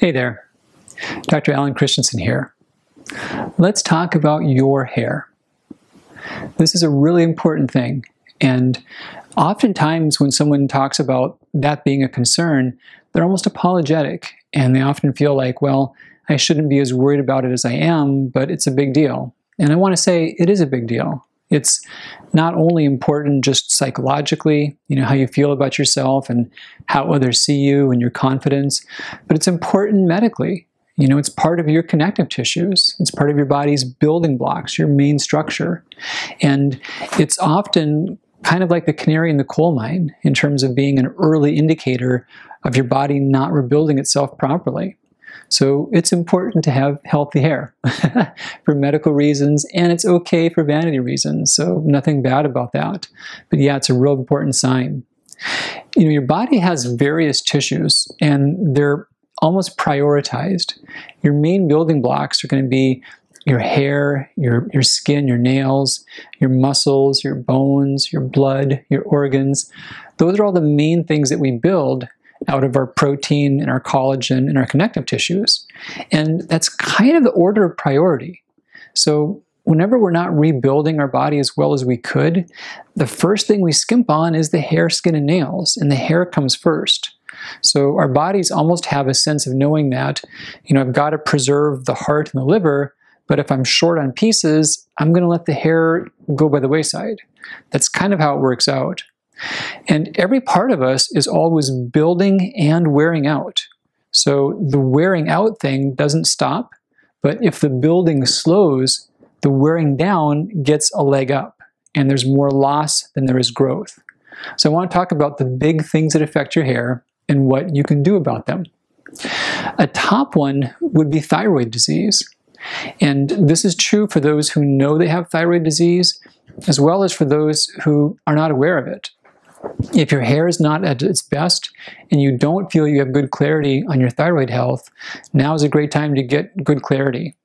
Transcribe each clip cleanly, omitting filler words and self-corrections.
Hey there, Dr. Alan Christensen here. Let's talk about your hair. This is a really important thing, and oftentimes when someone talks about that being a concern, they're almost apologetic, and they often feel like, well, I shouldn't be as worried about it as I am, but it's a big deal. And I want to say it is a big deal. It's not only important just psychologically, how you feel about yourself and how others see you and your confidence, but it's important medically. It's part of your connective tissues. It's part of your body's building blocks, your main structure. And it's often kind of like the canary in the coal mine in terms of being an early indicator of your body not rebuilding itself properly. So it's important to have healthy hair for medical reasons, and it's okay for vanity reasons, so nothing bad about that. But yeah, it's a real important sign. Your body has various tissues, and they're almost prioritized. Your main building blocks are going to be your hair, your skin, your nails, your muscles, your bones, your blood, your organs. Those are all the main things that we build out of our protein and our collagen and our connective tissues. And that's kind of the order of priority. So whenever we're not rebuilding our body as well as we could, the first thing we skimp on is the hair, skin, and nails, and the hair comes first. So our bodies almost have a sense of knowing that, I've got to preserve the heart and the liver, but if I'm short on pieces, I'm going to let the hair go by the wayside. That's kind of how it works out. And every part of us is always building and wearing out. So the wearing out thing doesn't stop, but if the building slows, the wearing down gets a leg up, and there's more loss than there is growth. So I want to talk about the big things that affect your hair and what you can do about them. A top one would be thyroid disease. And this is true for those who know they have thyroid disease, as well as for those who are not aware of it. If your hair is not at its best and you don't feel you have good clarity on your thyroid health, now is a great time to get good clarity.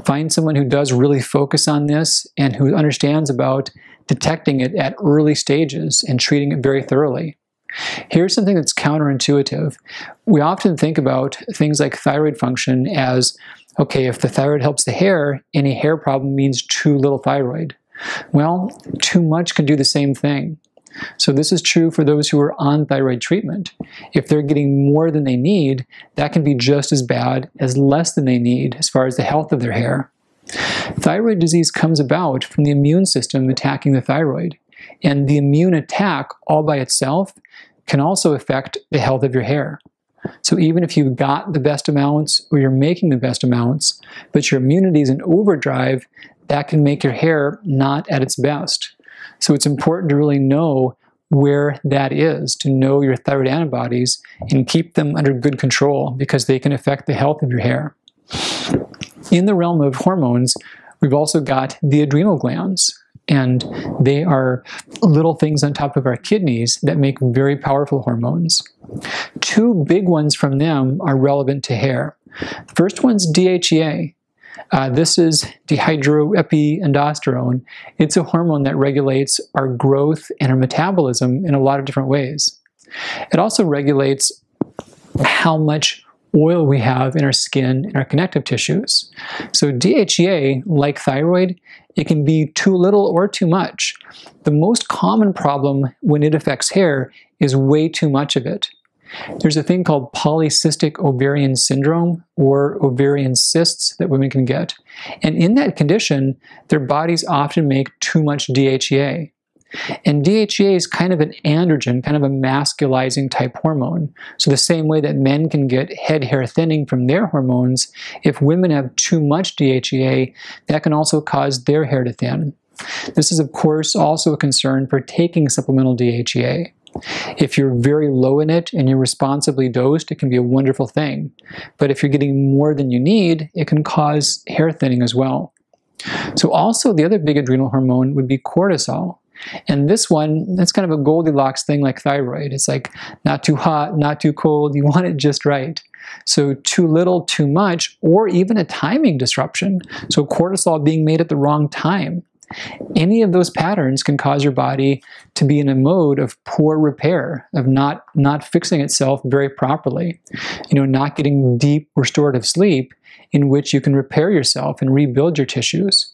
Find someone who does really focus on this and who understands about detecting it at early stages and treating it very thoroughly. Here's something that's counterintuitive. We often think about things like thyroid function as, okay, if the thyroid helps the hair, any hair problem means too little thyroid. Well, too much can do the same thing. So this is true for those who are on thyroid treatment. If they're getting more than they need, that can be just as bad as less than they need as far as the health of their hair. Thyroid disease comes about from the immune system attacking the thyroid. And the immune attack all by itself can also affect the health of your hair. So even if you've got the best amounts or you're making the best amounts, but your immunity is in overdrive, that can make your hair not at its best. So it's important to really know where that is, to know your thyroid antibodies and keep them under good control because they can affect the health of your hair. In the realm of hormones, we've also got the adrenal glands, and they are little things on top of our kidneys that make very powerful hormones. Two big ones from them are relevant to hair. The first one's DHEA. This is dihydroepiandrosterone. It's a hormone that regulates our growth and our metabolism in a lot of different ways. It also regulates how much oil we have in our skin and our connective tissues. So DHEA, like thyroid, it can be too little or too much. The most common problem when it affects hair is way too much of it. There's a thing called polycystic ovarian syndrome, or ovarian cysts, that women can get. And in that condition, their bodies often make too much DHEA. And DHEA is kind of an androgen, kind of a masculizing type hormone. So the same way that men can get head hair thinning from their hormones, if women have too much DHEA, that can also cause their hair to thin. This is, of course, also a concern for taking supplemental DHEA. If you're very low in it and you're responsibly dosed, it can be a wonderful thing. But if you're getting more than you need, it can cause hair thinning as well. So also the other big adrenal hormone would be cortisol. And this one, that's kind of a Goldilocks thing like thyroid. It's like not too hot, not too cold. You want it just right. So too little, too much, or even a timing disruption. So cortisol being made at the wrong time. Any of those patterns can cause your body to be in a mode of poor repair, of not fixing itself very properly, not getting deep restorative sleep in which you can repair yourself and rebuild your tissues.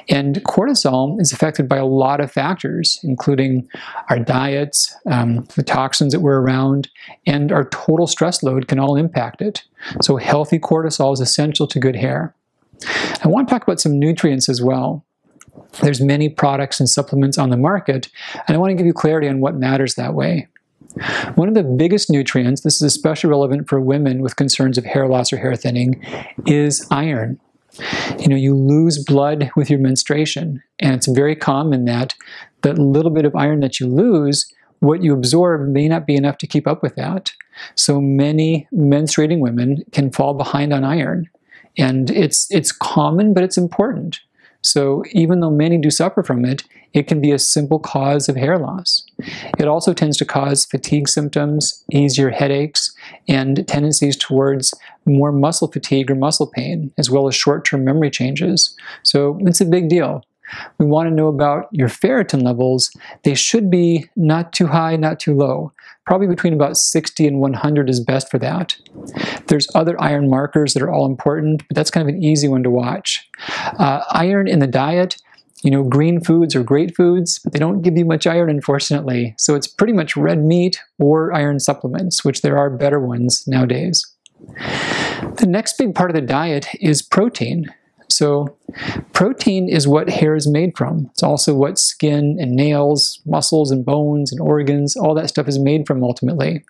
And cortisol is affected by a lot of factors, including our diets, the toxins that we're around, and our total stress load can all impact it. So healthy cortisol is essential to good hair. I want to talk about some nutrients as well. There's many products and supplements on the market, and I want to give you clarity on what matters that way. One of the biggest nutrients, this is especially relevant for women with concerns of hair loss or hair thinning, is iron. You lose blood with your menstruation, and it's very common that little bit of iron that you lose, what you absorb may not be enough to keep up with that. So many menstruating women can fall behind on iron, and it's common, but it's important. So even though many do suffer from it, it can be a simple cause of hair loss. It also tends to cause fatigue symptoms, easier headaches, and tendencies towards more muscle fatigue or muscle pain, as well as short-term memory changes. So it's a big deal. We want to know about your ferritin levels. They should be not too high, not too low. Probably between about 60 and 100 is best for that. There's other iron markers that are all important, but that's kind of an easy one to watch. Iron in the diet, green foods are great foods, but they don't give you much iron, unfortunately. So it's pretty much red meat or iron supplements, which there are better ones nowadays. The next big part of the diet is protein. So protein is what hair is made from. It's also what skin and nails, muscles and bones and organs, all that stuff is made from ultimately.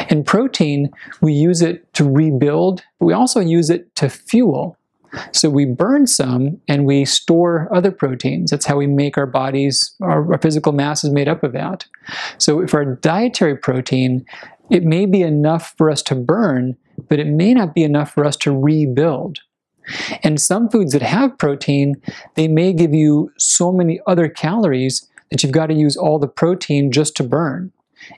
And protein, we use it to rebuild, but we also use it to fuel. So we burn some and we store other proteins. That's how we make our bodies, our physical mass is made up of that. So if our dietary protein, it may be enough for us to burn, but it may not be enough for us to rebuild. And some foods that have protein, they may give you so many other calories that you've got to use all the protein just to burn.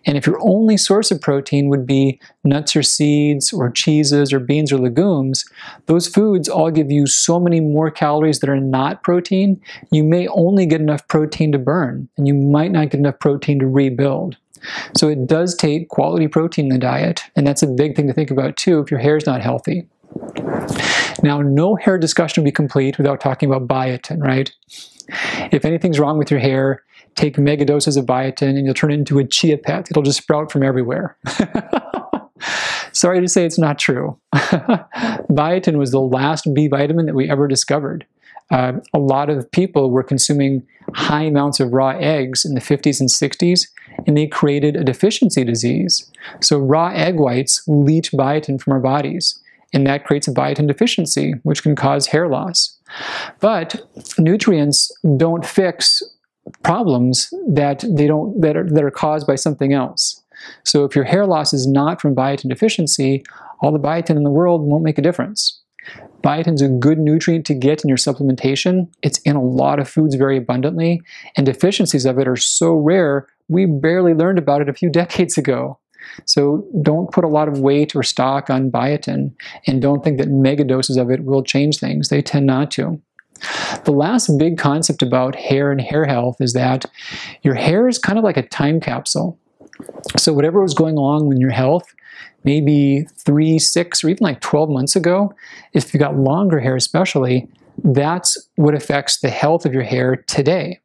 And if your only source of protein would be nuts or seeds or cheeses or beans or legumes, those foods all give you so many more calories that are not protein, you may only get enough protein to burn, and you might not get enough protein to rebuild. So it does take quality protein in the diet, and that's a big thing to think about too if your hair is not healthy. Now, no hair discussion will be complete without talking about biotin, right? If anything's wrong with your hair, take mega doses of biotin and you'll turn it into a chia pet. It'll just sprout from everywhere. Sorry to say it's not true. Biotin was the last B vitamin that we ever discovered. A lot of people were consuming high amounts of raw eggs in the 50s and 60s, and they created a deficiency disease. So raw egg whites leach biotin from our bodies, and that creates a biotin deficiency, which can cause hair loss. But nutrients don't fix problems that are caused by something else. So if your hair loss is not from biotin deficiency, all the biotin in the world won't make a difference. Biotin is a good nutrient to get in your supplementation. It's in a lot of foods very abundantly, and deficiencies of it are so rare, we barely learned about it a few decades ago. So don't put a lot of weight or stock on biotin, and don't think that mega doses of it will change things. They tend not to. The last big concept about hair and hair health is that your hair is kind of like a time capsule. So whatever was going on in your health, maybe 3, 6, or even like 12 months ago, if you got longer hair especially, that's what affects the health of your hair today.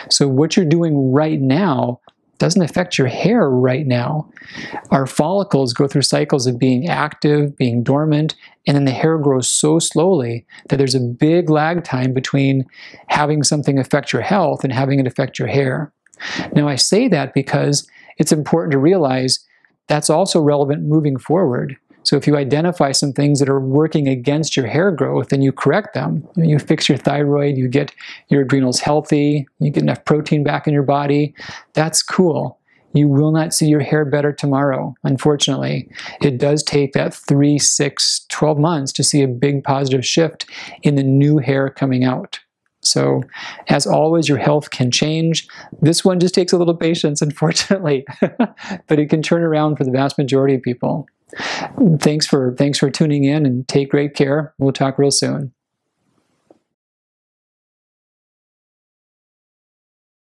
So what you're doing right now doesn't affect your hair right now. Our follicles go through cycles of being active, being dormant, and then the hair grows so slowly that there's a big lag time between having something affect your health and having it affect your hair. Now I say that because it's important to realize that's also relevant moving forward. So if you identify some things that are working against your hair growth and you correct them, you fix your thyroid, you get your adrenals healthy, you get enough protein back in your body, that's cool. You will not see your hair better tomorrow, unfortunately. It does take that 3, 6, 12 months to see a big positive shift in the new hair coming out. So, as always, your health can change. This one just takes a little patience, unfortunately, but it can turn around for the vast majority of people. Thanks for tuning in, and take great care. We'll talk real soon.